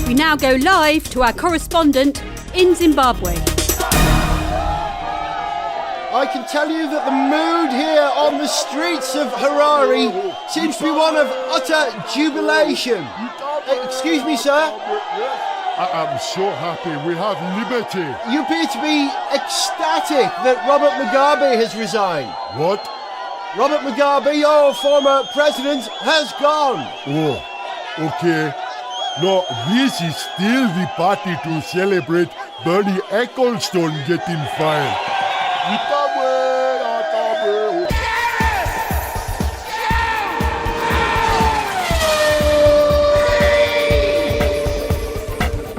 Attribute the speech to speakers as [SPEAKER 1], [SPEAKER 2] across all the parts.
[SPEAKER 1] We now go live to our correspondent in Zimbabwe.
[SPEAKER 2] I can tell you that the mood here on the streets of Harare seems to be one of utter jubilation. Excuse me, sir?
[SPEAKER 3] I am so happy we have liberty.
[SPEAKER 2] You appear to be ecstatic that Robert Mugabe has resigned.
[SPEAKER 3] What?
[SPEAKER 2] Robert Mugabe, your former president, has gone.
[SPEAKER 3] Oh, okay. No, this is still the party to celebrate Bernie Ecclestone getting fired.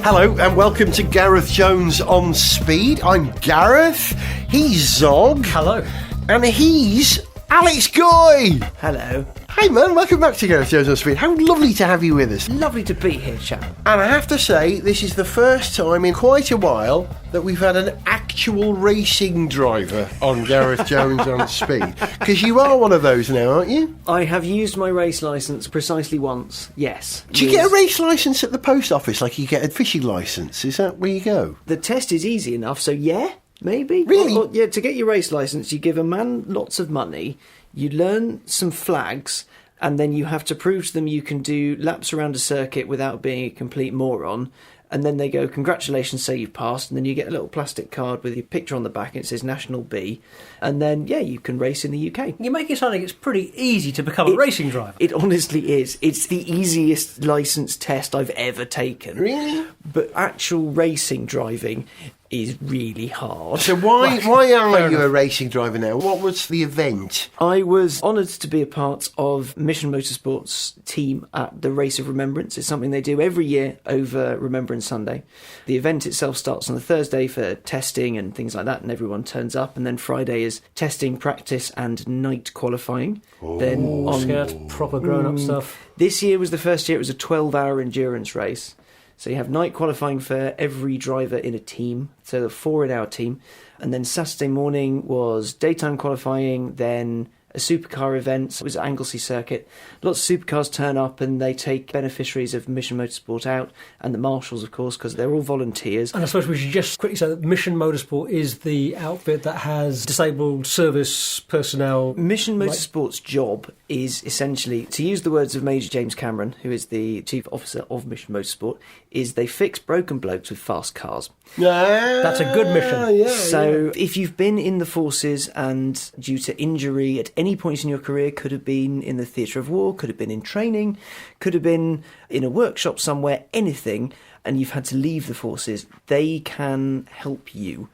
[SPEAKER 2] Hello and welcome to Gareth Jones on Speed. I'm Gareth, he's Zog.
[SPEAKER 4] Hello.
[SPEAKER 2] And he's Alex Goy.
[SPEAKER 4] Hello.
[SPEAKER 2] Hey man, welcome back to Gareth Jones on Speed. How lovely to have you with us.
[SPEAKER 4] Lovely to be here, chap.
[SPEAKER 2] And I have to say, this is the first time in quite a while that we've had an actual racing driver on Gareth Jones on Speed. Because you are one of those now, aren't you?
[SPEAKER 4] I have used my race licence precisely once, yes.
[SPEAKER 2] Do you get a race licence at the post office like you get a fishing licence? Is that where you go?
[SPEAKER 4] The test is easy enough, so yeah, maybe.
[SPEAKER 2] Really?
[SPEAKER 4] Or, yeah, to get your race licence, you give a man lots of money, you learn some flags, and then you have to prove to them you can do laps around a circuit without being a complete moron. And then they go, congratulations, say you've passed. And then you get a little plastic card with your picture on the back and it says National B. And then, yeah, you can race in the UK.
[SPEAKER 5] You make it sound like it's pretty easy to become a racing driver.
[SPEAKER 4] It honestly is. It's the easiest licence test I've ever taken.
[SPEAKER 2] Really?
[SPEAKER 4] But actual racing driving is really hard.
[SPEAKER 2] So why are you a racing driver now? What was the event?
[SPEAKER 4] I was honoured to be a part of Mission Motorsport's team at the Race of Remembrance. It's something they do every year over Remembrance Sunday. The event itself starts on the Thursday for testing and things like that, and everyone turns up. And then Friday is testing, practice, and night qualifying. Then on
[SPEAKER 5] proper grown-up stuff.
[SPEAKER 4] This year was the first year it was a 12-hour endurance race. So you have night qualifying for every driver in a team, so a 4-hour team. And then Saturday morning was daytime qualifying, then a supercar event. It was at Anglesey Circuit. Lots of supercars turn up and they take beneficiaries of Mission Motorsport out, and the marshals, of course, because they're all volunteers.
[SPEAKER 5] And I suppose we should just quickly say that Mission Motorsport is the outfit that has disabled service personnel.
[SPEAKER 4] Mission Motorsport's job is essentially, to use the words of Major James Cameron, who is the chief officer of Mission Motorsport, is they fix broken blokes with fast cars.
[SPEAKER 5] That's a good mission.
[SPEAKER 4] So if you've been in the forces and due to injury at any point in your career, could have been in the theatre of war, could have been in training, could have been in a workshop somewhere, anything, and you've had to leave the forces, they can help you.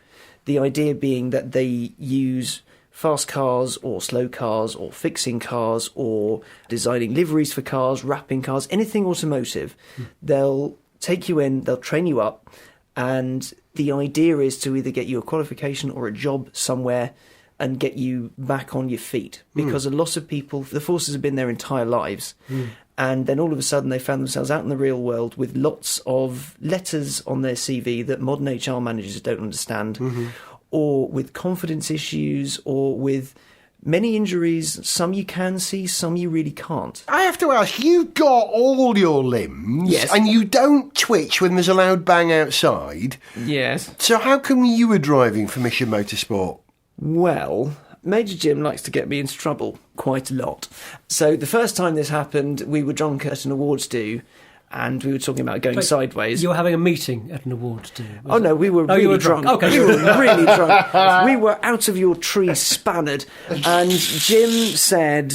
[SPEAKER 4] The idea being that they use fast cars or slow cars or fixing cars or designing liveries for cars, wrapping cars, anything automotive. They'll take you in, they'll train you up, and the idea is to either get you a qualification or a job somewhere and get you back on your feet. Because a lot of people, the forces have been their entire lives, and then all of a sudden they found themselves out in the real world with lots of letters on their CV that modern HR managers don't understand, or with confidence issues, or with many injuries. Some you can see, some you really can't.
[SPEAKER 2] I have to ask, you've got all your limbs,
[SPEAKER 4] Yes.
[SPEAKER 2] and you don't twitch when there's a loud bang outside.
[SPEAKER 4] Yes.
[SPEAKER 2] So how come you were driving for Mission Motorsport?
[SPEAKER 4] Well, Major Jim likes to get me into trouble quite a lot. So the first time this happened, we were drunk at an awards do, and we were talking about going sideways.
[SPEAKER 5] You were having a meeting at an awards do.
[SPEAKER 4] Oh no, we were really
[SPEAKER 5] you were
[SPEAKER 4] drunk.
[SPEAKER 5] Okay.
[SPEAKER 4] We were really drunk. We were out of your tree spannered, and Jim said,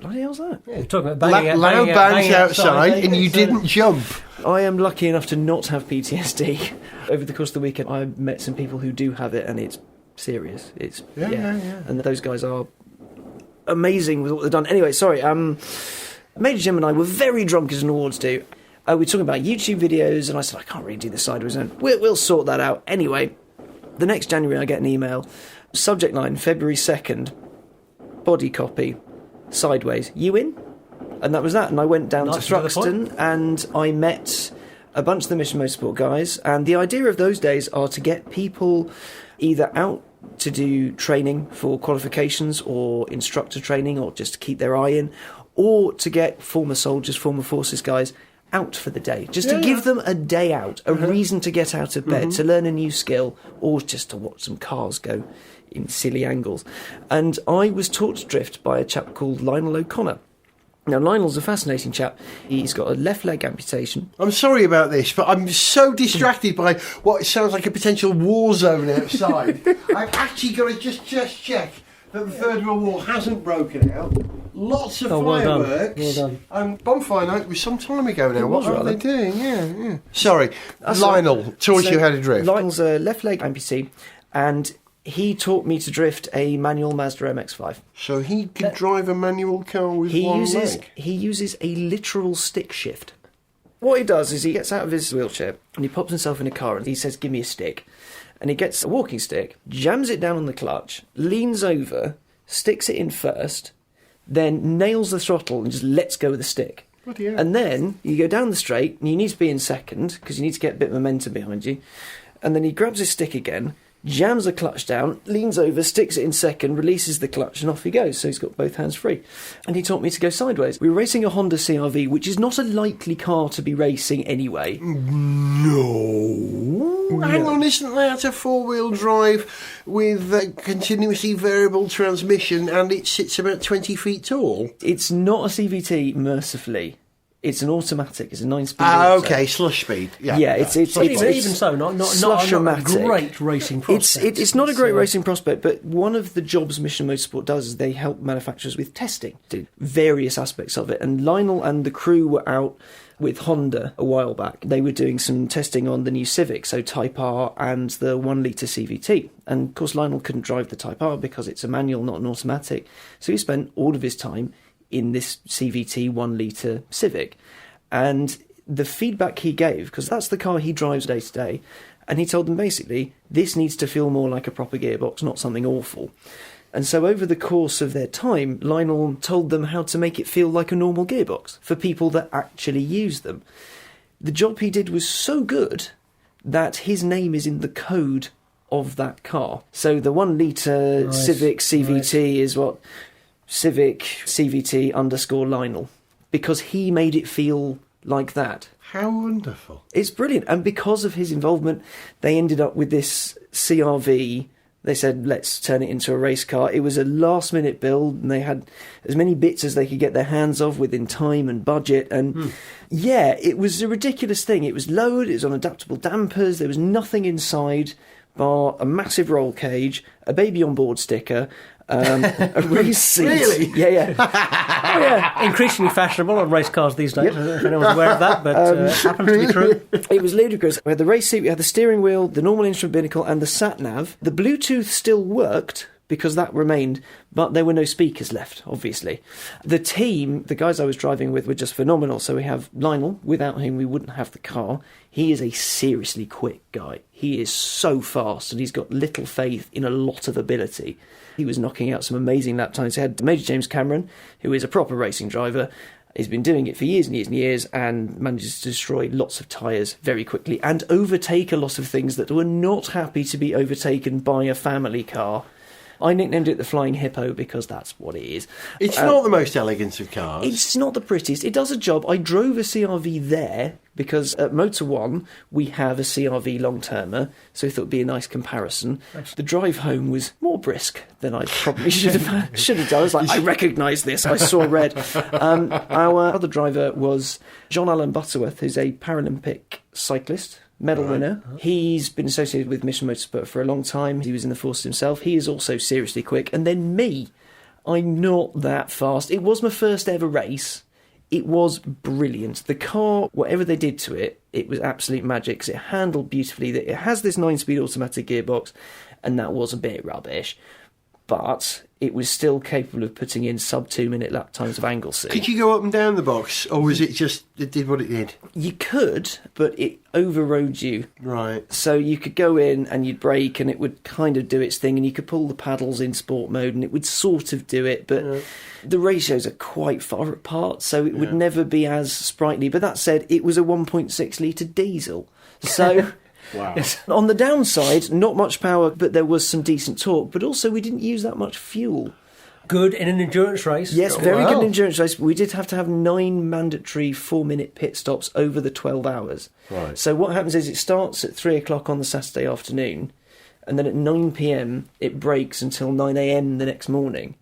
[SPEAKER 4] "What the hell's that?"
[SPEAKER 5] We're talking about banging
[SPEAKER 2] Loud bangs outside, and you
[SPEAKER 5] It's,
[SPEAKER 2] didn't jump.
[SPEAKER 4] I am lucky enough to not have PTSD. Over the course of the weekend, I met some people who do have it, and it's serious. It's yeah. And those guys are amazing with what they've done. Anyway, sorry. Major Jim and I were very drunk as an awards do. We were talking about YouTube videos, and I said, I can't really do this sideways. And we'll sort that out. Anyway, the next January I get an email, subject line, February 2nd, body copy, sideways, you in? And that was that. And I went down to Thruxton, and I met a bunch of the Mission Motorsport guys. And the idea of those days are to get people either out to do training for qualifications or instructor training, or just to keep their eye in, or to get former soldiers, former forces guys out for the day, just to give them a day out, a reason to get out of bed, to learn a new skill, or just to watch some cars go in silly angles. And I was taught to drift by a chap called Lionel O'Connor. Now, Lionel's a fascinating chap. He's got a left leg amputation.
[SPEAKER 2] I'm sorry about this, but I'm so distracted by what sounds like a potential war zone outside. I've actually got to just check that the Third World War hasn't broken out. Lots of fireworks.
[SPEAKER 5] Well done.
[SPEAKER 2] Bonfire night was some time ago now.
[SPEAKER 4] was,
[SPEAKER 2] What are
[SPEAKER 4] rather.
[SPEAKER 2] they doing? Yeah. Sorry,
[SPEAKER 4] That's
[SPEAKER 2] Lionel taught
[SPEAKER 4] So
[SPEAKER 2] you how to drift.
[SPEAKER 4] Lionel's a left leg amputee, and he taught me to drift a manual Mazda MX-5.
[SPEAKER 2] So he could drive a manual car with
[SPEAKER 4] He
[SPEAKER 2] one
[SPEAKER 4] uses
[SPEAKER 2] leg.
[SPEAKER 4] he uses a literal stick shift. What he does is he gets out of his wheelchair and he pops himself in a car and he says, "Give me a stick." And he gets a walking stick, jams it down on the clutch, leans over, sticks it in first, then nails the throttle and just lets go of the stick.
[SPEAKER 2] Bloody hell.
[SPEAKER 4] And then you go down the straight and you need to be in second because you need to get a bit of momentum behind you. And then he grabs his stick again, jams the clutch down, leans over, sticks it in second, releases the clutch, and off he goes. So he's got both hands free. And he taught me to go sideways. We were racing a Honda CR-V, which is not a likely car to be racing anyway.
[SPEAKER 2] No. Hang on, isn't that a four-wheel drive with a continuously variable transmission and it sits about 20 feet tall?
[SPEAKER 4] It's not a CVT, mercifully. It's an automatic. It's a 9-speed.
[SPEAKER 2] Okay, slush speed.
[SPEAKER 4] Yeah, it's
[SPEAKER 5] Even so, not a
[SPEAKER 4] slush-o-matic.
[SPEAKER 5] great racing prospect.
[SPEAKER 4] It's not a great racing prospect, but one of the jobs Mission Motorsport does is they help manufacturers with testing, do various aspects of it. And Lionel and the crew were out with Honda a while back. They were doing some testing on the new Civic, so Type R and the 1-litre CVT. And of course, Lionel couldn't drive the Type R because it's a manual, not an automatic. So he spent all of his time in this CVT 1-litre Civic. And the feedback he gave, because that's the car he drives day to day, and he told them basically, this needs to feel more like a proper gearbox, not something awful. And so over the course of their time, Lionel told them how to make it feel like a normal gearbox for people that actually use them. The job he did was so good that his name is in the code of that car. So the 1-litre Civic CVT is what? Civic CVT _ Lionel, because he made it feel like that.
[SPEAKER 2] How wonderful.
[SPEAKER 4] It's brilliant. And because of his involvement, they ended up with this CR-V. They said, let's turn it into a race car. It was a last-minute build, and they had as many bits as they could get their hands of within time and budget. And yeah, it was a ridiculous thing. It was lowered, it was on adaptable dampers, there was nothing inside bar a massive roll cage, a baby on board sticker, a race seat.
[SPEAKER 2] Really?
[SPEAKER 4] Yeah. Oh, yeah.
[SPEAKER 5] Increasingly fashionable on race cars these days. I don't know if anyone's aware of that, but it happens to be true.
[SPEAKER 4] It was ludicrous. We had the race seat, we had the steering wheel, the normal instrument binnacle, and the sat-nav. The Bluetooth still worked, because that remained, but there were no speakers left, obviously. The team, the guys I was driving with, were just phenomenal. So we have Lionel, without whom we wouldn't have the car. He is a seriously quick guy. He is so fast, and he's got little faith in a lot of ability. He was knocking out some amazing lap times. He had Major James Cameron, who is a proper racing driver. He's been doing it for years and years and years, and manages to destroy lots of tyres very quickly and overtake a lot of things that were not happy to be overtaken by a family car. I nicknamed it the Flying Hippo because that's what it is.
[SPEAKER 2] It's not the most elegant of cars.
[SPEAKER 4] It's not the prettiest. It does a job. I drove a CR-V there because at Motor One we have a CR-V long-termer, so I thought it would be a nice comparison. The drive home was more brisk than I probably should have done. I was like, I recognise this. I saw red. Our other driver was John Allen Butterworth, who's a Paralympic cyclist. Medal winner. He's been associated with Mission Motorsport for a long time. He was in the forces himself. He is also seriously quick. And then me. I'm not that fast. It was my first ever race. It was brilliant. The car, whatever they did to it, it was absolute magic because it handled beautifully. It has this 9-speed automatic gearbox, and that was a bit rubbish. But it was still capable of putting in sub 2-minute lap times of angle C.
[SPEAKER 2] Could you go up and down the box, or was it just, it did what it did?
[SPEAKER 4] You could, but it overrode you.
[SPEAKER 2] Right.
[SPEAKER 4] So you could go in and you'd brake and it would kind of do its thing, and you could pull the paddles in sport mode and it would sort of do it, but the ratios are quite far apart, so it would never be as sprightly. But that said, it was a 1.6 litre diesel. So...
[SPEAKER 2] Wow.
[SPEAKER 4] On the downside, not much power, but there was some decent torque. But also, we didn't use that much fuel.
[SPEAKER 5] Good in an endurance race.
[SPEAKER 4] Yes, very
[SPEAKER 2] Wow.
[SPEAKER 4] good endurance race. We did have to have 9 mandatory 4-minute pit stops over the 12 hours.
[SPEAKER 2] Right.
[SPEAKER 4] So what happens is it starts at 3 o'clock on the Saturday afternoon, and then at 9 p.m. it breaks until 9 a.m. the next morning.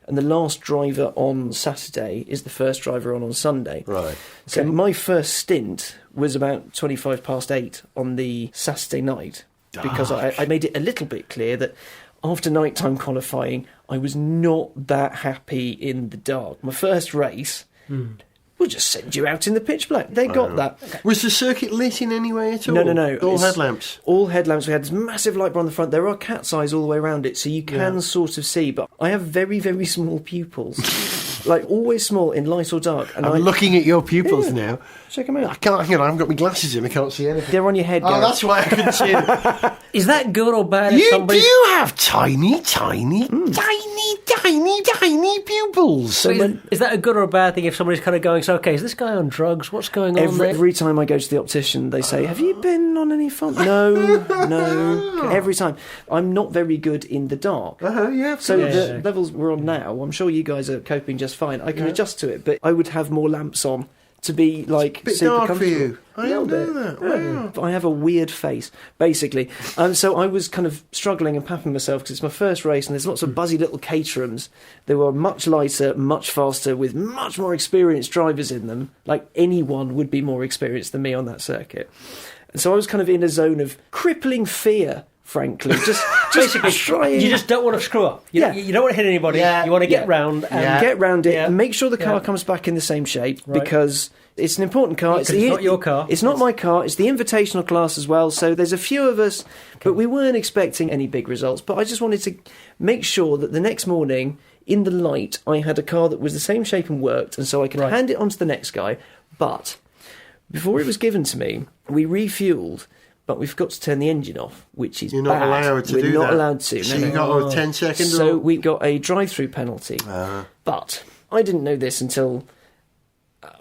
[SPEAKER 4] And the last driver on Saturday is the first driver on Sunday.
[SPEAKER 2] Right.
[SPEAKER 4] So my first stint was about 25 past 8 on the Saturday night, because I made it a little bit clear that after nighttime qualifying, I was not that happy in the dark. My first race, we'll just send you out in the pitch black. They got that.
[SPEAKER 2] Was the circuit lit in any way at all?
[SPEAKER 4] No.
[SPEAKER 2] All
[SPEAKER 4] It's
[SPEAKER 2] headlamps?
[SPEAKER 4] All headlamps. We had this massive light bar on the front. There are cat's eyes all the way around it, so you can sort of see. But I have very, very small pupils. Like, always small in light or dark. And
[SPEAKER 2] I'm looking at your pupils now.
[SPEAKER 4] Check them
[SPEAKER 2] I
[SPEAKER 4] out.
[SPEAKER 2] can't, hang on, I haven't got my glasses in, I can't see anything.
[SPEAKER 4] They're on your head,
[SPEAKER 2] Oh,
[SPEAKER 4] Gareth.
[SPEAKER 2] that's why I couldn't see it.
[SPEAKER 5] Is that good or bad? If
[SPEAKER 2] You
[SPEAKER 5] somebody's...
[SPEAKER 2] do have tiny pupils.
[SPEAKER 5] So is that a good or a bad thing if somebody's kind of going, so, okay, is this guy on drugs? What's going on there?
[SPEAKER 4] Every time I go to the optician, they say, have you been on any fun? No. Every time. I'm not very good in the dark.
[SPEAKER 2] Yeah.
[SPEAKER 4] So the levels we're on now, I'm sure you guys are coping just fine. I can adjust to it, but I would have more lamps on to be like
[SPEAKER 2] bit
[SPEAKER 4] super
[SPEAKER 2] dark for
[SPEAKER 4] comfortable.
[SPEAKER 2] you. I
[SPEAKER 4] A little
[SPEAKER 2] didn't know
[SPEAKER 4] bit.
[SPEAKER 2] that. Wow.
[SPEAKER 4] But I have a weird face, basically. So I was kind of struggling and papping myself because it's my first race and there's lots of buzzy little caterhams. They were much lighter, much faster, with much more experienced drivers in them. Like anyone would be more experienced than me on that circuit. And so I was kind of in a zone of crippling fear, frankly. Just
[SPEAKER 5] Basically,
[SPEAKER 4] trying.
[SPEAKER 5] you just don't want to screw up. You don't want to hit anybody.
[SPEAKER 2] Yeah.
[SPEAKER 5] You want to get
[SPEAKER 4] Yeah.
[SPEAKER 5] round. And
[SPEAKER 4] Get round it,
[SPEAKER 5] Yeah.
[SPEAKER 4] make sure the car
[SPEAKER 5] Yeah.
[SPEAKER 4] comes back in the same shape,
[SPEAKER 5] Right.
[SPEAKER 4] because it's an important car.
[SPEAKER 5] Because it's not your car.
[SPEAKER 4] It's not my car. It's the invitational class as well. So there's a few of us, but we weren't expecting any big results. But I just wanted to make sure that the next morning, in the light, I had a car that was the same shape and worked, and so I could
[SPEAKER 5] Right.
[SPEAKER 4] hand it on to the next guy. But before it was given to me, we refueled. But we forgot to turn the engine off, which is
[SPEAKER 2] You're not
[SPEAKER 4] bad.
[SPEAKER 2] allowed to
[SPEAKER 4] We're
[SPEAKER 2] do
[SPEAKER 4] not
[SPEAKER 2] that.
[SPEAKER 4] allowed to.
[SPEAKER 2] So
[SPEAKER 4] no.
[SPEAKER 2] you got a 10-second
[SPEAKER 4] So
[SPEAKER 2] or...
[SPEAKER 4] we got a drive-through penalty. But I didn't know this until,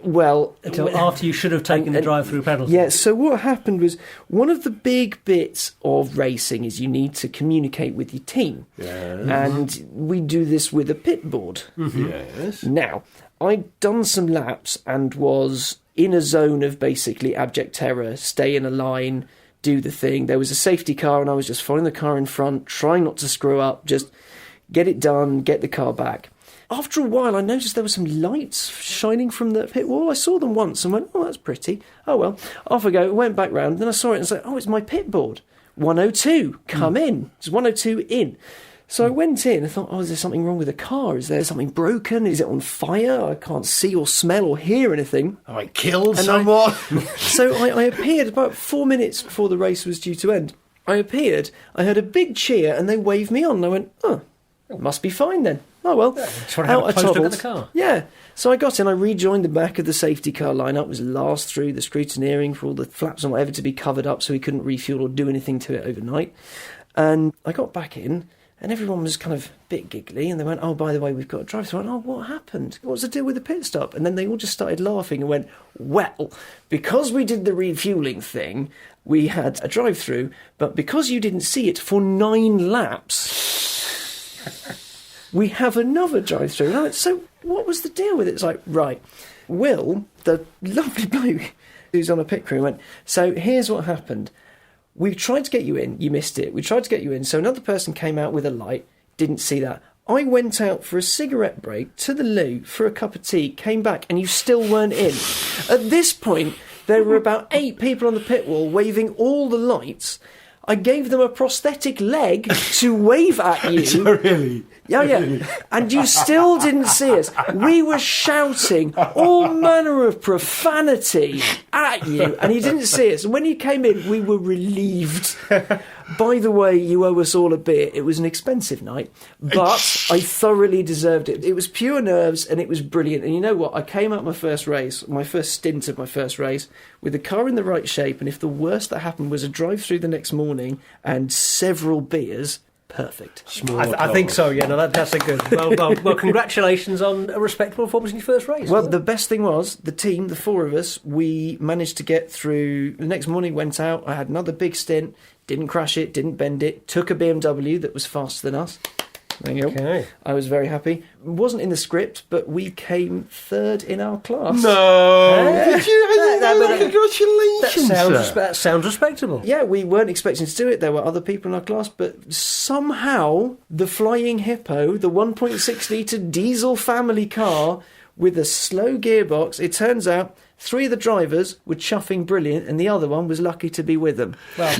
[SPEAKER 5] until after you should have taken the
[SPEAKER 4] and-
[SPEAKER 5] drive-through penalty.
[SPEAKER 4] Yeah, so what happened was, one of the big bits of racing is you need to communicate with your team. And we do this with a pit board.
[SPEAKER 2] Yes.
[SPEAKER 4] Now, I'd done some laps and was in a zone of basically abject terror, stay in a line, do the thing. There was a safety car and I was just following the car in front, trying not to screw up, just get it done, get the car back. After a while, I noticed there were some lights shining from the pit wall. I saw them once and went, oh, that's pretty. Oh, well, off I go. Went back round. Then I saw it and was like, oh, it's my pit board. 102, come in. It's 102 in. So I went in and thought, oh, is there something wrong with the car? Is there something broken? Is it on fire? I can't see or smell or hear anything.
[SPEAKER 2] I killed
[SPEAKER 4] And
[SPEAKER 2] someone.
[SPEAKER 4] So I appeared about 4 minutes before the race was due to end. I appeared, I heard a big cheer, and they waved me on. And I went, oh, it must be fine then. Oh, well.
[SPEAKER 5] Just want to have a close look at the car.
[SPEAKER 4] Yeah. So I got in, I rejoined the back of the safety car lineup, was last through the scrutineering for all the flaps and whatever to be covered up so we couldn't refuel or do anything to it overnight. And I got back in, and everyone was kind of a bit giggly, and they went, oh, by the way, we've got a drive-through. I went, oh, what happened? What's the deal with the pit stop? And then they all just started laughing and went, well, because we did the refuelling thing, we had a drive-through, but because you didn't see it for 9 laps, we have another drive-through. And I went, so what was the deal with it? It's like, right, Will, the lovely bloke who's on a pit crew, went, so here's what happened. We tried to get you in, you missed it. We tried to get you in, so another person came out with a light, didn't see that. I went out for a cigarette break to the loo for a cup of tea, came back, and you still weren't in. At this point, there were about 8 people on the pit wall waving all the lights. I gave them a prosthetic leg to wave at you.
[SPEAKER 2] Really?
[SPEAKER 4] Yeah. And you still didn't see us. We were shouting all manner of profanity at you, and you didn't see us. And when you came in, we were relieved. By the way, you owe us all a beer. It was an expensive night, but I thoroughly deserved it. It was pure nerves, and it was brilliant. And you know what? I came out my first stint of my first race, with the car in the right shape, and if the worst that happened was a drive-through the next morning and several beers, perfect.
[SPEAKER 5] I think so, yeah. No, that's a good... Well, congratulations on a respectable performance in your first race.
[SPEAKER 4] Well, the best thing was, the team, the 4 of us, we managed to get through. The next morning went out, I had another big stint, didn't crash it, didn't bend it, took a BMW that was faster than us. There you go.
[SPEAKER 5] Okay.
[SPEAKER 4] I was very happy. Wasn't in the script, but we came third in our class.
[SPEAKER 2] No! Did you? Congratulations!
[SPEAKER 5] That sounds respectable.
[SPEAKER 4] Yeah, we weren't expecting to do it. There were other people in our class, but somehow the Flying Hippo, the 1.6 litre diesel family car with a slow gearbox, it turns out 3 of the drivers were chuffing brilliant and the other one was lucky to be with them.
[SPEAKER 5] Well,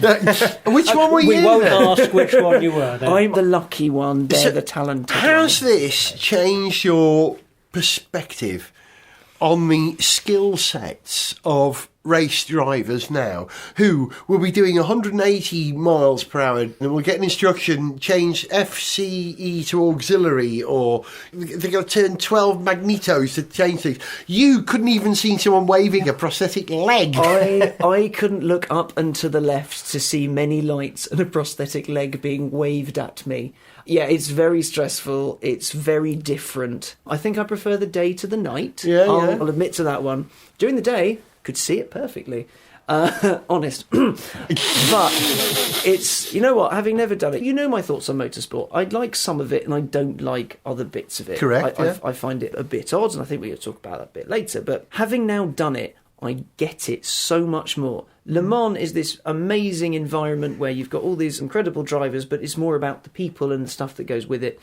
[SPEAKER 2] Which one were you?
[SPEAKER 5] we won't
[SPEAKER 2] then?
[SPEAKER 5] ask which one you were. Then.
[SPEAKER 4] I'm the lucky one, they're
[SPEAKER 2] So,
[SPEAKER 4] the talented one.
[SPEAKER 2] Has this changed your perspective on the skill sets of race drivers now who will be doing 180 miles per hour and will get an instruction change FCE to auxiliary, or they're going to turn 12 magnetos to change things? You couldn't even see someone waving a prosthetic leg.
[SPEAKER 4] I couldn't look up and to the left to see many lights and a prosthetic leg being waved at me. Yeah, it's very stressful. It's very different. I think I prefer the day to the night.
[SPEAKER 2] Yeah.
[SPEAKER 4] I'll admit to that one. During the day, could see it perfectly. Honest. But it's, you know what, having never done it, you know my thoughts on motorsport. I like some of it and I don't like other bits of it.
[SPEAKER 2] Correct,
[SPEAKER 4] I find it a bit odd, and I think we'll talk about that a bit later. But having now done it, I get it so much more. Le Mans is this amazing environment where you've got all these incredible drivers, but it's more about the people and the stuff that goes with it.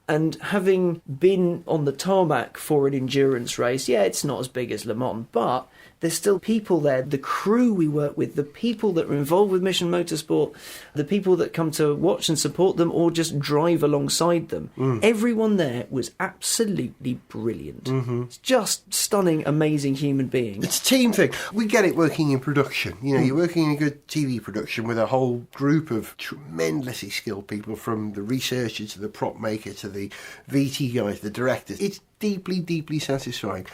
[SPEAKER 4] And having been on the tarmac for an endurance race, yeah, it's not as big as Le Mans, but there's still people there. The crew we work with, the people that are involved with Mission Motorsport, the people that come to watch and support them or just drive alongside them. Everyone there was absolutely brilliant. It's just stunning, amazing human beings.
[SPEAKER 2] It's a team thing. We get it working in production. You know, you're working in a good TV production with a whole group of tremendously skilled people, from the researcher to the prop maker to the VT guys, the directors. It's deeply, deeply satisfying.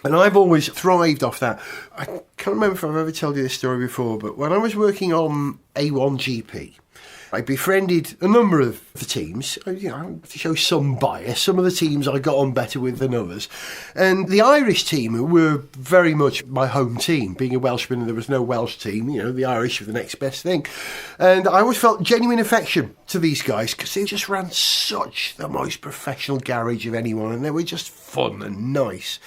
[SPEAKER 2] And I've always thrived off that. I can't remember if I've ever told you this story before, but when I was working on A1GP, I befriended a number of the teams. You know, to show some bias, some of the teams I got on better with than others. And the Irish team were very much my home team. Being a Welshman and there was no Welsh team, you know, the Irish were the next best thing. And I always felt genuine affection to these guys because they just ran such the most professional garage of anyone, and they were just fun and nice.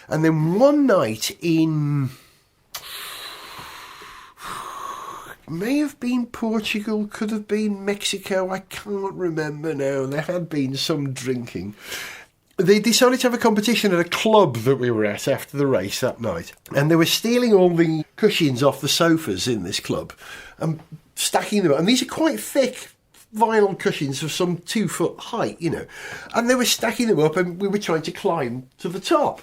[SPEAKER 2] And then one night in, may have been Portugal, could have been Mexico, I can't remember now. There had been some drinking. They decided to have a competition at a club that we were at after the race that night. And they were stealing all the cushions off the sofas in this club and stacking them up. And these are quite thick vinyl cushions of some 2 foot height, you know. And they were stacking them up and we were trying to climb to the top.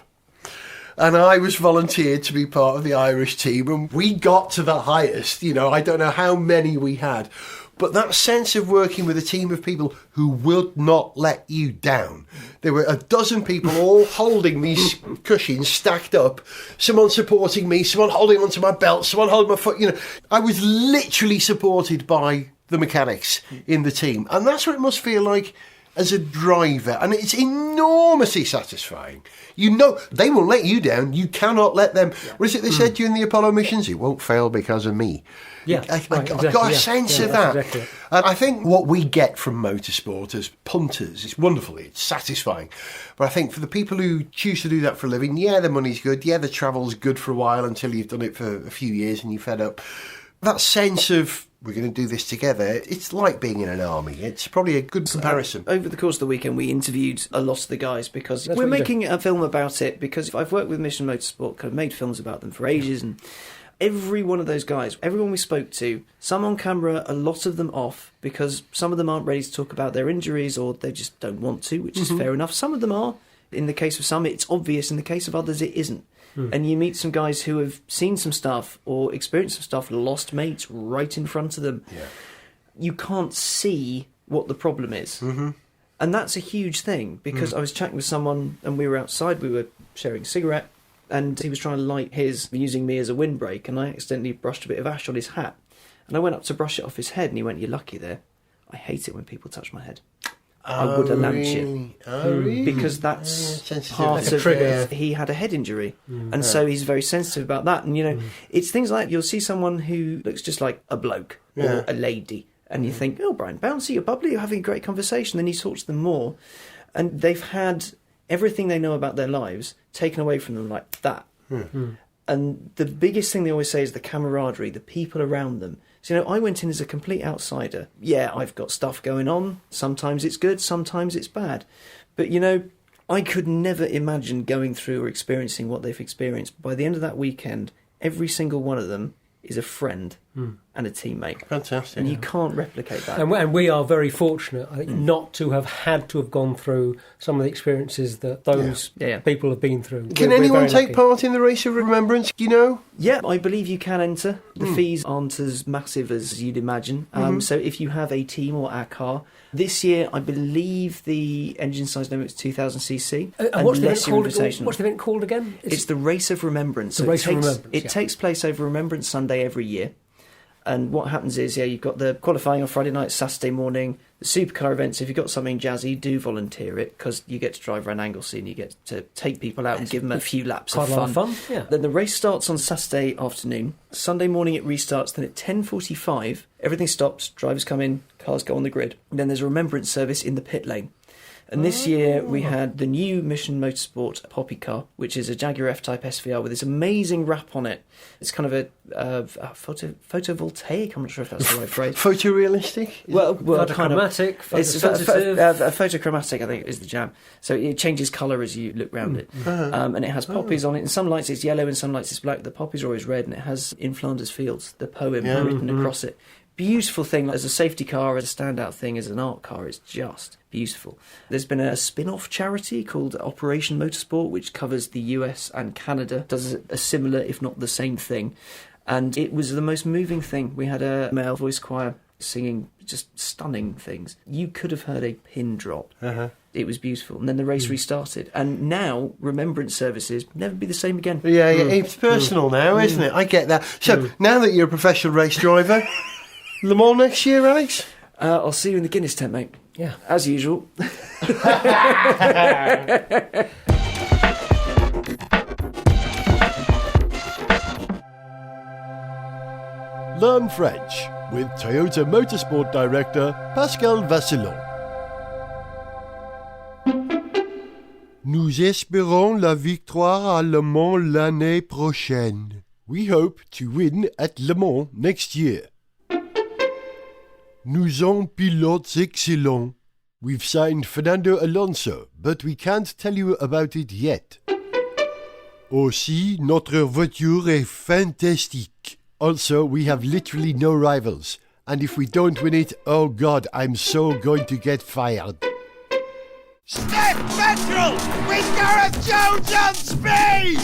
[SPEAKER 2] And I was volunteered to be part of the Irish team, and we got to the highest. You know, I don't know how many we had, but that sense of working with a team of people who would not let you down. There were a dozen people all holding these cushions stacked up, someone supporting me, someone holding onto my belt, someone holding my foot. You know, I was literally supported by the mechanics in the team, and that's what it must feel like as a driver, and it's enormously satisfying. You know, they will let you down. You cannot let them. Yeah. What is it they said during the Apollo missions? It won't fail because of me.
[SPEAKER 5] Yeah,
[SPEAKER 2] I've got a sense of that. Exactly. And I think what we get from motorsport as punters is wonderful. It's satisfying. But I think for the people who choose to do that for a living, yeah, the money's good. Yeah, the travel's good for a while until you've done it for a few years and you're fed up. That sense of, we're going to do this together, it's like being in an army. It's probably a good comparison.
[SPEAKER 4] Over the course of the weekend, we interviewed a lot of the guys because we're making a film about it, because I've worked with Mission Motorsport, kind of made films about them for ages, and every one of those guys, everyone we spoke to, some on camera, a lot of them off, because some of them aren't ready to talk about their injuries or they just don't want to, which is fair enough. Some of them are. In the case of some, it's obvious. In the case of others, it isn't. And you meet some guys who have seen some stuff or experienced some stuff, lost mates right in front of them. Yeah. You can't see what the problem is. And that's a huge thing, because I was chatting with someone and we were outside, we were sharing a cigarette, and he was trying to light his using me as a windbreak, and I accidentally brushed a bit of ash on his hat. And I went up to brush it off his head and he went, "You're lucky there. I hate it when people touch my head. I would have lamped you."
[SPEAKER 2] Really?
[SPEAKER 4] Because that's part of it. He had a head injury, and so he's very sensitive about that. And you know, it's things like you'll see someone who looks just like a bloke or a lady, And you think, oh, Brian Bouncy, you're bubbly, you're having a great conversation. Then you talk to them more, and they've had everything they know about their lives taken away from them like that. And the biggest thing they always say is the camaraderie, the people around them. So, I went in as a complete outsider. Yeah, I've got stuff going on. Sometimes it's good, sometimes it's bad. But, I could never imagine going through or experiencing what they've experienced. By the end of that weekend, every single one of them is a friend and a teammate.
[SPEAKER 2] Fantastic.
[SPEAKER 4] And you can't replicate that.
[SPEAKER 5] And we are very fortunate, I think, not to have had to have gone through some of the experiences that those people have been through.
[SPEAKER 2] Can anyone take part in the Race of Remembrance, do you know?
[SPEAKER 4] Yeah, I believe you can enter. The fees aren't as massive as you'd imagine. So if you have a team or a car, this year I believe the engine size limit is 2000cc.
[SPEAKER 5] And what's the event called again?
[SPEAKER 4] It's the Race of Remembrance.
[SPEAKER 5] The Race of Remembrance.
[SPEAKER 4] It takes place over Remembrance Sunday every year. And what happens is, you've got the qualifying on Friday night, Saturday morning, the supercar events. If you've got something jazzy, do volunteer it, because you get to drive around Anglesey and you get to take people out and give them a few laps of fun.
[SPEAKER 5] Quite a lot of fun, yeah.
[SPEAKER 4] Then the race starts on Saturday afternoon. Sunday morning it restarts. Then at 10:45, everything stops, drivers come in, cars go on the grid. And then there's a remembrance service in the pit lane. And this year we had the new Mission Motorsport Poppy car, which is a Jaguar F-Type SVR with this amazing wrap on it. It's kind of a photovoltaic, I'm not sure if that's the right phrase.
[SPEAKER 2] Photorealistic?
[SPEAKER 4] Well,
[SPEAKER 5] photochromatic,
[SPEAKER 4] it's
[SPEAKER 5] photosensitive.
[SPEAKER 4] Photochromatic, I think, is the jam. So it changes colour as you look round it. And it has poppies on it. In some lights it's yellow, in some lights it's black. The poppies are always red, and it has In Flanders Fields, the poem written across it. Beautiful thing, as a safety car, as a standout thing, as an art car, it's just beautiful. There's been a spin-off charity called Operation Motorsport, which covers the US and Canada, does a similar, if not the same thing. And it was the most moving thing. We had a male voice choir singing just stunning things. You could have heard a pin drop. It was beautiful. And then the race restarted. And now, remembrance services never be the same again.
[SPEAKER 2] Yeah, it's personal now, isn't it? I get that. So, now that you're a professional race driver... Le Mans next year, Alex?
[SPEAKER 4] I'll see you in the Guinness tent, mate.
[SPEAKER 5] Yeah.
[SPEAKER 4] As usual.
[SPEAKER 3] Learn French with Toyota Motorsport Director Pascal Vasselon. Nous espérons la victoire à Le Mans l'année prochaine. We hope to win at Le Mans next year. Nous avons pilotes excellents. We've signed Fernando Alonso, but we can't tell you about it yet. Aussi, notre voiture est fantastique. Also, we have literally no rivals. And if we don't win it, oh God, I'm so going to get fired.
[SPEAKER 6] Sniff Petrol with Gareth Jones on speed!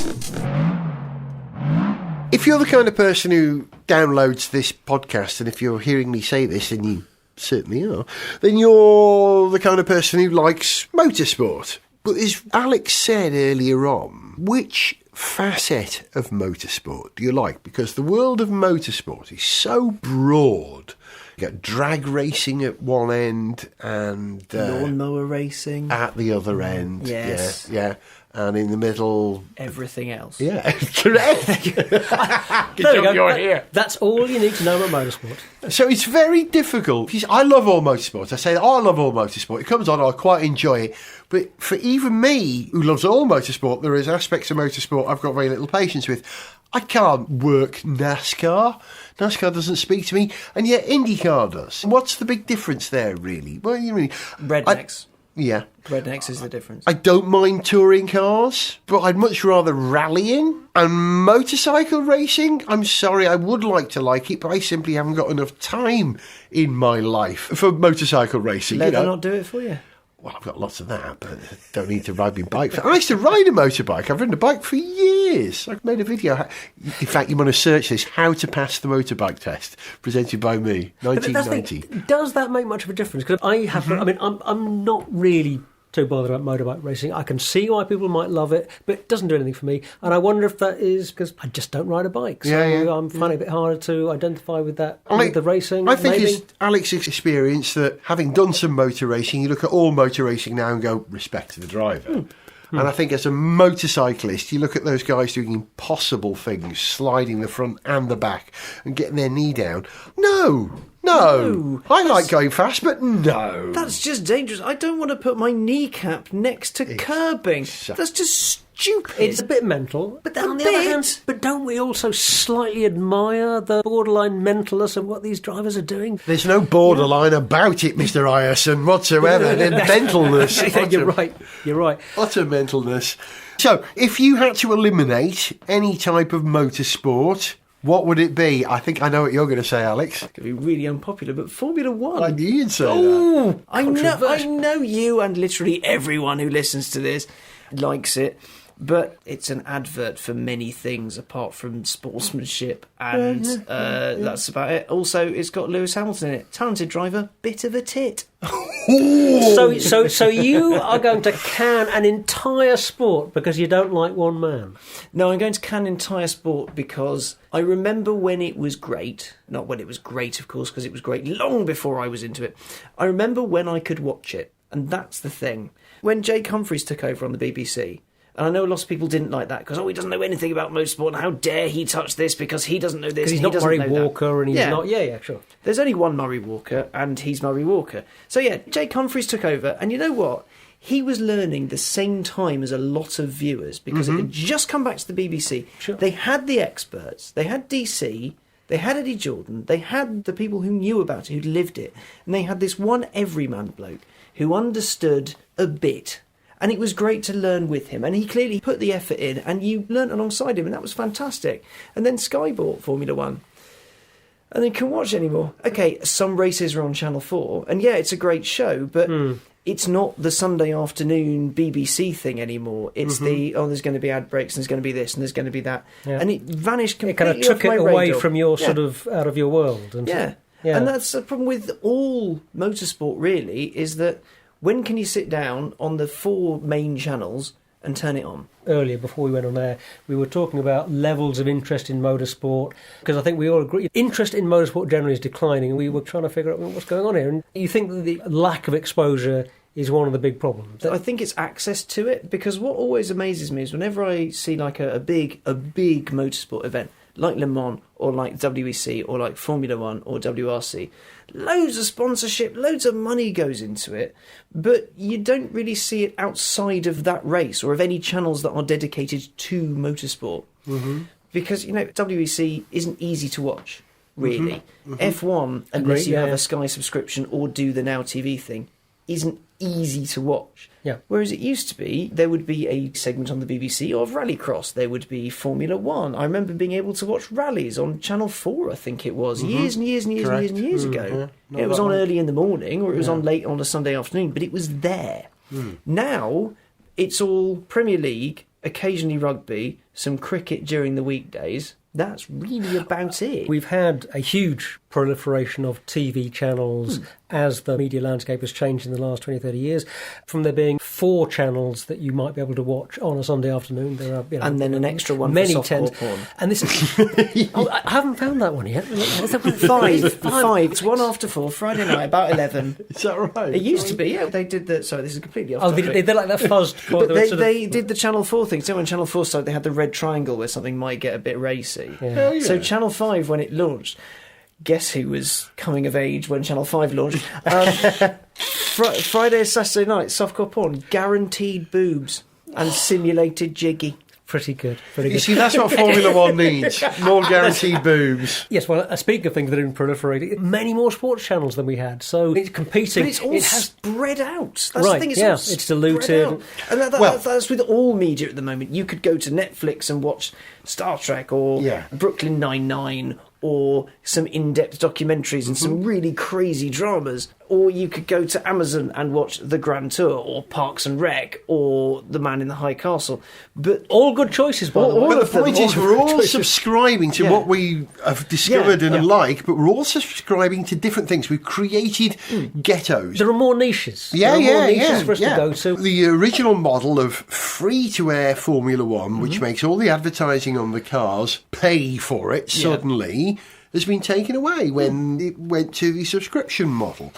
[SPEAKER 2] If you're the kind of person who downloads this podcast, and if you're hearing me say this, and you certainly are, then you're the kind of person who likes motorsport. But as Alex said earlier on, which facet of motorsport do you like? Because the world of motorsport is so broad. You got drag racing at one end and
[SPEAKER 4] lawnmower racing
[SPEAKER 2] at the other end.
[SPEAKER 4] Yes.
[SPEAKER 2] Yeah. And in the middle,
[SPEAKER 4] everything else.
[SPEAKER 2] Yeah, correct.
[SPEAKER 5] There we go. That's all you need to know about motorsport.
[SPEAKER 2] So it's very difficult. I love all motorsport. I say that I love all motorsport. It comes on, I quite enjoy it. But for even me, who loves all motorsport, there is aspects of motorsport I've got very little patience with. I can't work NASCAR. NASCAR doesn't speak to me, and yet IndyCar does. What's the big difference there, really? Well, you mean
[SPEAKER 4] rednecks.
[SPEAKER 2] Yeah.
[SPEAKER 4] Rednecks is the difference.
[SPEAKER 2] I don't mind touring cars, but I'd much rather rallying. And motorcycle racing, I'm sorry, I would like to like it, but I simply haven't got enough time in my life for motorcycle racing.
[SPEAKER 4] Let them not do it for you.
[SPEAKER 2] Well, I've got lots of that, but I don't need to ride my bike. I used to ride a motorbike. I've ridden a bike for years. I've made a video. In fact, you want to search this, How to Pass the Motorbike Test, presented by me, 1990.
[SPEAKER 5] Does that make much of a difference? Because I have, I'm not really too bothered about motorbike racing. I can see why people might love it, but it doesn't do anything for me. And I wonder if that is because I just don't ride a bike. So I'm finding it a bit harder to identify with that, with the racing.
[SPEAKER 2] I think it's Alex's experience that having done some motor racing, you look at all motor racing now and go, respect to the driver. And I think as a motorcyclist, you look at those guys doing impossible things, sliding the front and the back and getting their knee down. No, No. I like going fast, but no.
[SPEAKER 4] That's just dangerous. I don't want to put my kneecap next to curbing. That's just stupid.
[SPEAKER 5] It's a bit mental, but then on the other hand, but don't we also slightly admire the borderline mentalness of what these drivers are doing?
[SPEAKER 2] There's no borderline about it, Mr. Ireson, whatsoever. The mentalness.
[SPEAKER 5] You're right.
[SPEAKER 2] Utter mentalness. So, if you had to eliminate any type of motorsport, what would it be? I think I know what you're going to say, Alex.
[SPEAKER 4] It's going to be really unpopular, but Formula One.
[SPEAKER 2] I knew you'd say that.
[SPEAKER 4] I know you and literally everyone who listens to this likes it, but it's an advert for many things apart from sportsmanship, and that's about it. Also, it's got Lewis Hamilton in it. Talented driver, bit of a tit.
[SPEAKER 5] So you are going to can an entire sport because you don't like one man?
[SPEAKER 4] No, I'm going to can entire sport because I remember when it was great. Not when it was great, of course, because it was great long before I was into it. I remember when I could watch it, and that's the thing. When Jake Humphries took over on the BBC, and I know lots of people didn't like that because, he doesn't know anything about motorsport, and how dare he touch this because he doesn't know this.
[SPEAKER 5] Because he's not Murray Walker, and he's not... Yeah, sure.
[SPEAKER 4] There's only one Murray Walker, and he's Murray Walker. So yeah, Jake Humphries took over, and you know what? He was learning the same time as a lot of viewers because it had just come back to the BBC.
[SPEAKER 5] Sure.
[SPEAKER 4] They had the experts, they had DC, they had Eddie Jordan, they had the people who knew about it, who'd lived it, and they had this one everyman bloke who understood a bit. And it was great to learn with him. And he clearly put the effort in, and you learnt alongside him, and that was fantastic. And then Sky bought Formula One. And they couldn't watch it anymore. Okay, some races are on Channel 4, and yeah, it's a great show, but it's not the Sunday afternoon BBC thing anymore. It's there's going to be ad breaks, and there's going to be this, and there's going to be that. Yeah. And it vanished completely.
[SPEAKER 5] It kind of took it away
[SPEAKER 4] radar.
[SPEAKER 5] From your sort of, out of your world. And
[SPEAKER 4] yeah. And that's the problem with all motorsport, really, is that when can you sit down on the 4 main channels and turn it on?
[SPEAKER 5] Earlier, before we went on air, we were talking about levels of interest in motorsport, because I think we all agree interest in motorsport generally is declining, and we were trying to figure out what's going on here. And you think that the lack of exposure is one of the big problems?
[SPEAKER 4] I think it's access to it, because what always amazes me is whenever I see like a big motorsport event, like Le Mans, or like WEC, or like Formula One, or WRC, loads of sponsorship, loads of money goes into it, but you don't really see it outside of that race, or of any channels that are dedicated to motorsport. Because, WEC isn't easy to watch, really. F1, unless you have a Sky subscription or do the Now TV thing, isn't easy to watch.
[SPEAKER 5] Yeah.
[SPEAKER 4] Whereas it used to be, there would be a segment on the BBC of Rallycross. There would be Formula One. I remember being able to watch rallies on Channel 4, I think it was, years and years ago. It was on early in the morning, or it was on late on a Sunday afternoon, but it was there. Now, it's all Premier League, occasionally rugby, some cricket during the weekdays. That's really about it.
[SPEAKER 5] We've had a huge proliferation of TV channels as the media landscape has changed in the last 20, 30 years. From there being 4 channels that you might be able to watch on a Sunday afternoon, there are
[SPEAKER 4] and then an extra one
[SPEAKER 5] many
[SPEAKER 4] for softball
[SPEAKER 5] porn.
[SPEAKER 4] porn.
[SPEAKER 5] And this is, I haven't found that one yet.
[SPEAKER 4] Five. It's 1 after 4, Friday night, about 11.
[SPEAKER 2] Is that right?
[SPEAKER 4] It used to be, yeah. They did that. Sorry, this is completely off
[SPEAKER 5] topic. They're like that fuzzed.
[SPEAKER 4] But they did the Channel 4 thing. So when Channel 4 started, they had the red triangle where something might get a bit racy.
[SPEAKER 5] Yeah.
[SPEAKER 4] So Channel 5, when it launched, guess who was coming of age when Channel 5 launched? Friday and Saturday night, softcore porn, guaranteed boobs and simulated jiggy.
[SPEAKER 5] Pretty good.
[SPEAKER 2] You see, that's what Formula One needs. More guaranteed boobs.
[SPEAKER 5] Yes, well, speaking of things that are proliferating, many more sports channels than we had. So it's competing.
[SPEAKER 4] But it's all spread out. That's the thing.
[SPEAKER 5] It's diluted.
[SPEAKER 4] And that's with all media at the moment. You could go to Netflix and watch Star Trek or Brooklyn Nine-Nine or some in-depth documentaries and some really crazy dramas. Or you could go to Amazon and watch The Grand Tour or Parks and Rec or The Man in the High Castle. But
[SPEAKER 5] all good choices, by the way.
[SPEAKER 2] But the point is, we're all subscribing to what we have discovered and like, but we're all subscribing to different things. We've created ghettos.
[SPEAKER 5] There are more niches.
[SPEAKER 2] There are more
[SPEAKER 5] niches for us to go to.
[SPEAKER 2] The original model of free-to-air Formula One, which makes all the advertising on the cars pay for it suddenly, has been taken away when it went to the subscription model.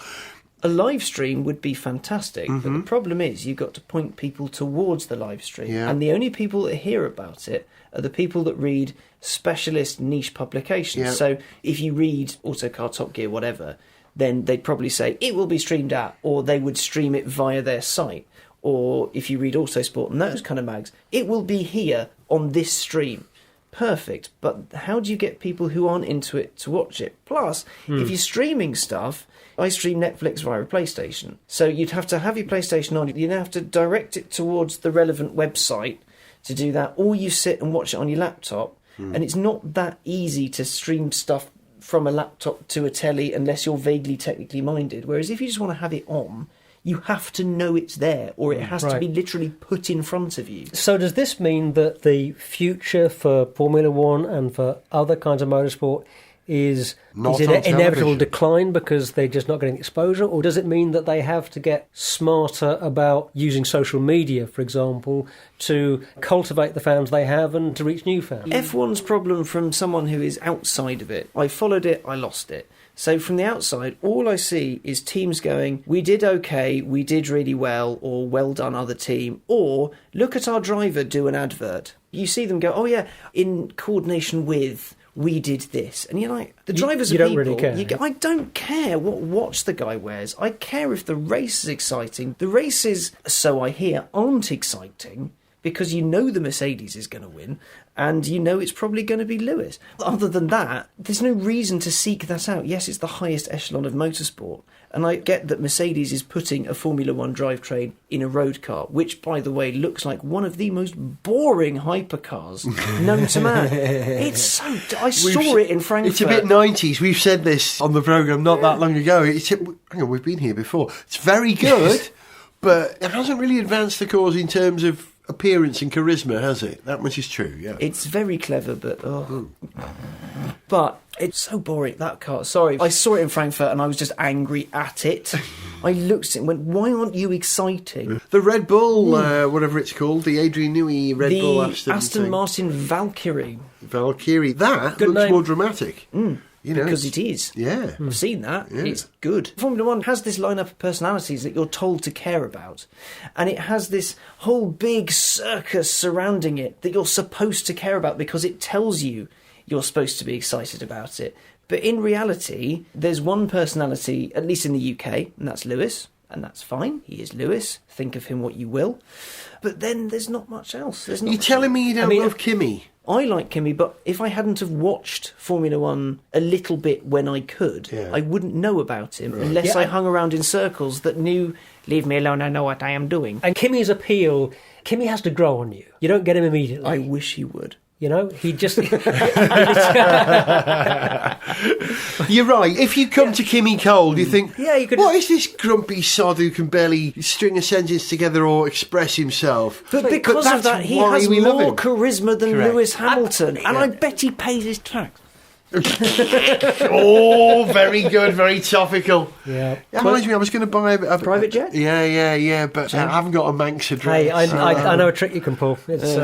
[SPEAKER 4] A live stream would be fantastic, but the problem is you've got to point people towards the live stream.
[SPEAKER 2] Yeah.
[SPEAKER 4] And the only people that hear about it are the people that read specialist niche publications.
[SPEAKER 2] Yeah.
[SPEAKER 4] So if you read Autocar, Top Gear, whatever, then they'd probably say it will be streamed at, or they would stream it via their site. Or if you read Autosport and those kind of mags, it will be here on this stream. Perfect. But how do you get people who aren't into it to watch it? Plus, if you're streaming stuff, I stream Netflix via a PlayStation. So you'd have to have your PlayStation on, you'd have to direct it towards the relevant website to do that, or you sit and watch it on your laptop. And it's not that easy to stream stuff from a laptop to a telly unless you're vaguely technically minded. Whereas if you just want to have it on, you have to know it's there, or it has to be literally put in front of you.
[SPEAKER 5] So does this mean that the future for Formula One and for other kinds of motorsport is
[SPEAKER 2] Not
[SPEAKER 5] in
[SPEAKER 2] on
[SPEAKER 5] inevitable
[SPEAKER 2] television.
[SPEAKER 5] decline because they're just not getting exposure? Or does it mean that they have to get smarter about using social media, for example, to cultivate the fans they have and to reach new fans?
[SPEAKER 4] F1's problem from someone who is outside of it, I followed it, I lost it. So from the outside, all I see is teams going, we did okay, we did really well, or well done other team, or look at our driver do an advert. You see them go, oh yeah, in coordination with, we did this. And you're like, the drivers
[SPEAKER 5] you
[SPEAKER 4] are
[SPEAKER 5] don't
[SPEAKER 4] people.
[SPEAKER 5] really care.
[SPEAKER 4] I don't care what watch the guy wears. I care if the race is exciting. The races, so I hear, aren't exciting because you know the Mercedes is going to win and you know it's probably going to be Lewis. Other than that, there's no reason to seek that out. Yes, it's the highest echelon of motorsport. And I get that Mercedes is putting a Formula One drivetrain in a road car, which, by the way, looks like one of the most boring hypercars known to man. It's so... I saw it in Frankfurt.
[SPEAKER 2] It's a bit 90s. We've said this on the programme not that long ago. Hang on, we've been here before. It's very good, but it hasn't really advanced the cause in terms of appearance and charisma, has it? That much is true, yeah.
[SPEAKER 4] It's very clever, but... But it's so boring, that car. Sorry, I saw it in Frankfurt and I was just angry at it. I looked at it and went, why aren't you exciting?
[SPEAKER 2] The Red Bull, whatever it's called, the Adrian Newey Red Bull
[SPEAKER 4] Aston
[SPEAKER 2] thing.
[SPEAKER 4] Martin Valkyrie.
[SPEAKER 2] Valkyrie. That
[SPEAKER 5] Good
[SPEAKER 2] looks
[SPEAKER 5] name.
[SPEAKER 2] more dramatic. You know,
[SPEAKER 4] Because it is.
[SPEAKER 2] Yeah.
[SPEAKER 4] I've seen that.
[SPEAKER 2] Yeah.
[SPEAKER 4] It's good. Formula One has this lineup of personalities that you're told to care about. And it has this whole big circus surrounding it that you're supposed to care about because it tells you you're supposed to be excited about it. But in reality, there's one personality, at least in the UK, and that's Lewis. And that's fine. He is Lewis. Think of him what you will. But then there's not much else. There's not.
[SPEAKER 2] You're telling me you don't love Kimi?
[SPEAKER 4] I like Kimi, but if I hadn't have watched Formula One a little bit when I could, I wouldn't know about him unless I hung around in circles that knew, leave me alone, I know what I am doing.
[SPEAKER 5] And Kimi's appeal, Kimi has to grow on you. You don't get him immediately.
[SPEAKER 4] I wish he would.
[SPEAKER 5] You know, he just...
[SPEAKER 2] You're right. If you come to Kimi cold, you think,
[SPEAKER 5] you could...
[SPEAKER 2] what is this grumpy sod who can barely string a sentence together or express himself?
[SPEAKER 4] But because
[SPEAKER 2] that's
[SPEAKER 4] of that, he
[SPEAKER 2] why
[SPEAKER 4] has
[SPEAKER 2] we love
[SPEAKER 4] more
[SPEAKER 2] him.
[SPEAKER 4] charisma than
[SPEAKER 2] Correct.
[SPEAKER 4] Lewis Hamilton. And I bet he pays his tax.
[SPEAKER 2] Oh, very good, very topical.
[SPEAKER 5] Yeah.
[SPEAKER 2] That reminds me, I was going to buy a
[SPEAKER 4] Private jet?
[SPEAKER 2] Yeah, but I haven't got a Manx address.
[SPEAKER 5] Hey, I know a trick you can pull. It's,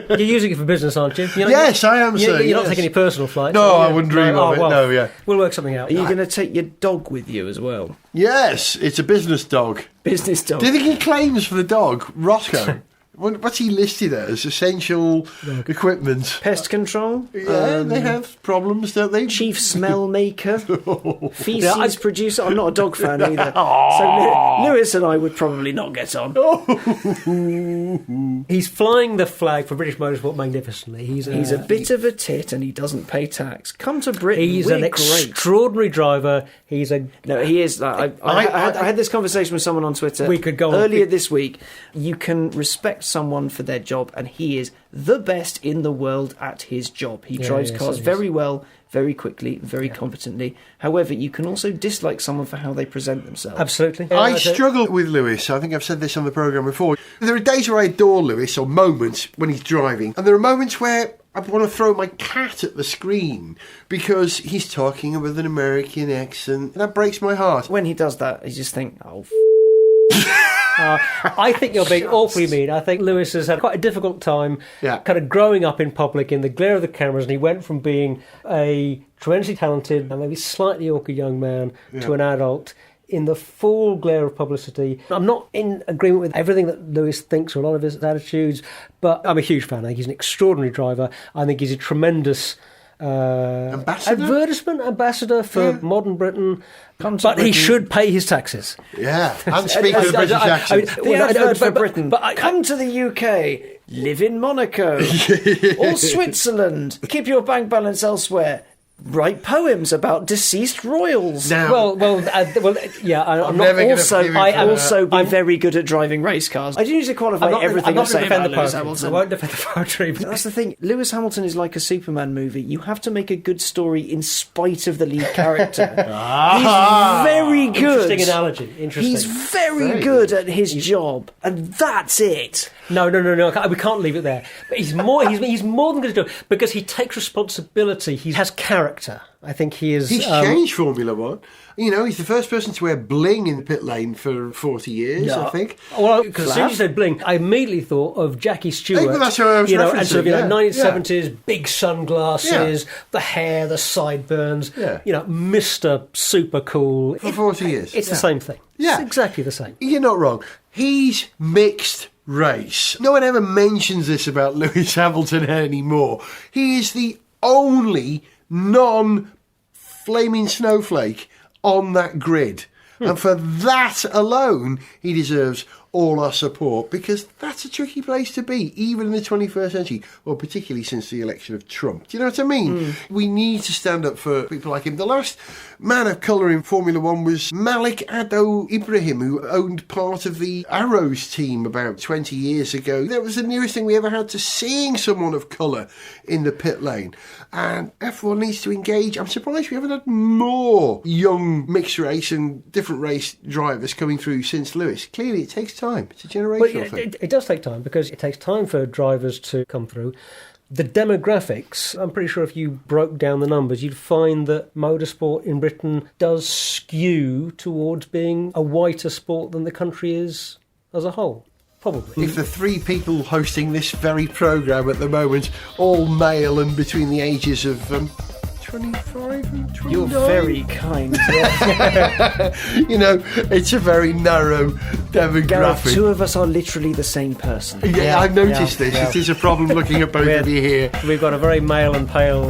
[SPEAKER 5] you're using it for business, aren't you?
[SPEAKER 2] Yes, I am, sir.
[SPEAKER 5] You're not
[SPEAKER 2] yes.
[SPEAKER 5] taking any personal flights.
[SPEAKER 2] No, I wouldn't dream of it.
[SPEAKER 5] Well,
[SPEAKER 2] No, yeah.
[SPEAKER 5] We'll work something out.
[SPEAKER 4] Are you going to take your dog with you as well?
[SPEAKER 2] Yes, it's a business dog.
[SPEAKER 4] Business dog.
[SPEAKER 2] Do you think he claims for the dog, Roscoe? What's he listed as? Essential equipment.
[SPEAKER 4] Pest control?
[SPEAKER 2] Yeah, they have problems, don't they?
[SPEAKER 4] Chief smell maker? Feces producer? I'm not a dog fan either. So Lewis and I would probably not get on.
[SPEAKER 5] He's flying the flag for British motorsport magnificently. He's
[SPEAKER 4] a bit of a tit and he doesn't pay tax. Come to Britain.
[SPEAKER 5] He's
[SPEAKER 4] We're
[SPEAKER 5] an
[SPEAKER 4] great.
[SPEAKER 5] extraordinary driver. He's a...
[SPEAKER 4] No, he is. I had this conversation with someone on Twitter
[SPEAKER 5] We could go on.
[SPEAKER 4] earlier this week. You can respect someone for their job, and he is the best in the world at his job. He drives cars very well, very quickly, very competently. However, you can also dislike someone for how they present themselves.
[SPEAKER 5] Absolutely.
[SPEAKER 2] I struggle with Lewis. I think I've said this on the programme before. There are days where I adore Lewis, or moments when he's driving, and there are moments where I want to throw my cat at the screen because he's talking with an American accent. That breaks my heart.
[SPEAKER 4] When he does that, you just think, oh,
[SPEAKER 5] I think you're being awfully mean. I think Lewis has had quite a difficult time kind of growing up in public in the glare of the cameras, and he went from being a tremendously talented and maybe slightly awkward young man to an adult in the full glare of publicity. I'm not in agreement with everything that Lewis thinks or a lot of his attitudes, but I'm a huge fan. I think he's an extraordinary driver. I think he's a tremendous advertisement ambassador for modern Britain. But he should pay his taxes.
[SPEAKER 2] Yeah, and speak with a British accent.
[SPEAKER 4] The advert for Britain. Come to the UK, live in Monaco or Switzerland, keep your bank balance elsewhere. Write poems about deceased royals.
[SPEAKER 2] Now,
[SPEAKER 4] I'm also be very good at driving race cars. I do usually qualify everything I say about Lewis Hamilton.
[SPEAKER 5] I won't defend the poetry.
[SPEAKER 4] That's the thing. Lewis Hamilton is like a Superman movie. You have to make a good story in spite of the lead character. He's very good.
[SPEAKER 5] Interesting analogy. Interesting.
[SPEAKER 4] He's very good at his job, and that's it.
[SPEAKER 5] No. We can't leave it there. But he's more than going to do it because he takes responsibility. He has character. I think he is.
[SPEAKER 2] He's changed Formula One. You know, he's the first person to wear bling in the pit lane for 40 years, I think.
[SPEAKER 5] Well, because as soon as you said bling, I immediately thought of Jackie Stewart.
[SPEAKER 2] Well, that's what I was referencing.
[SPEAKER 5] And sort of, 1970s, big sunglasses, the hair, the sideburns, Mr. Super Cool.
[SPEAKER 2] For 40 years.
[SPEAKER 5] It's the same thing.
[SPEAKER 2] Yeah.
[SPEAKER 5] It's exactly the same.
[SPEAKER 2] You're not wrong. He's mixed race. No one ever mentions this about Lewis Hamilton anymore. He is the only non-flaming snowflake on that grid. And for that alone, he deserves all our support, because that's a tricky place to be, even in the 21st century, or particularly since the election of Trump. Do you know what I mean? We need to stand up for people like him. The last man of colour in Formula One was Malik Ado Ibrahim, who owned part of the Arrows team about 20 years ago. That was the nearest thing we ever had to seeing someone of colour in the pit lane. And F1 needs to engage. I'm surprised we haven't had more young mixed race and different race drivers coming through since Lewis. Clearly, it takes time. It's a generational thing.
[SPEAKER 5] It does take time, because it takes time for drivers to come through. The demographics, I'm pretty sure if you broke down the numbers, you'd find that motorsport in Britain does skew towards being a whiter sport than the country is as a whole. Probably.
[SPEAKER 2] If the three people hosting this very programme at the moment, all male and between the ages of 25 and 29.
[SPEAKER 4] You're very kind.
[SPEAKER 2] It's a very narrow demographic.
[SPEAKER 4] Gareth, two of us are literally the same person.
[SPEAKER 2] Yeah, I've noticed this. It is a problem looking at both of you here.
[SPEAKER 5] We've got a very male and pale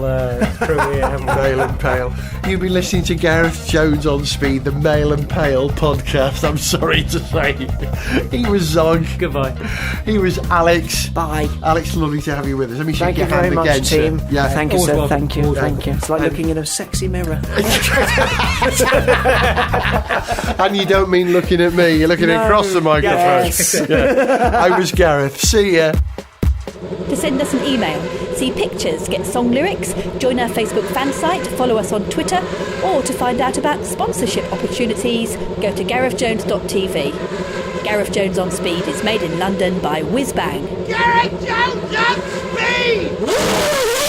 [SPEAKER 5] crew here, haven't we?
[SPEAKER 2] Male and pale. You've been listening to Gareth Jones on Speed, the Male and Pale podcast. I'm sorry to say. He was Zog.
[SPEAKER 5] Goodbye.
[SPEAKER 2] He was Alex.
[SPEAKER 4] Bye.
[SPEAKER 2] Alex, lovely to have you with us. Let me shake
[SPEAKER 4] Thank you
[SPEAKER 2] your hand
[SPEAKER 4] very much,
[SPEAKER 2] again,
[SPEAKER 4] team.
[SPEAKER 2] Sir. Yeah.
[SPEAKER 4] Thank you,
[SPEAKER 5] Always
[SPEAKER 4] sir.
[SPEAKER 5] welcome.
[SPEAKER 4] Thank you.
[SPEAKER 5] Always
[SPEAKER 4] Thank you. It's like looking in a sexy mirror.
[SPEAKER 2] And you don't mean looking at me, you're looking across the microphone.
[SPEAKER 4] Yes.
[SPEAKER 2] I was Gareth. See ya.
[SPEAKER 1] To send us an email, see pictures, get song lyrics, join our Facebook fan site, follow us on Twitter, or to find out about sponsorship opportunities, go to garethjones.tv. Gareth Jones on Speed is made in London by Whiz Bang.
[SPEAKER 6] Gareth Jones on Speed!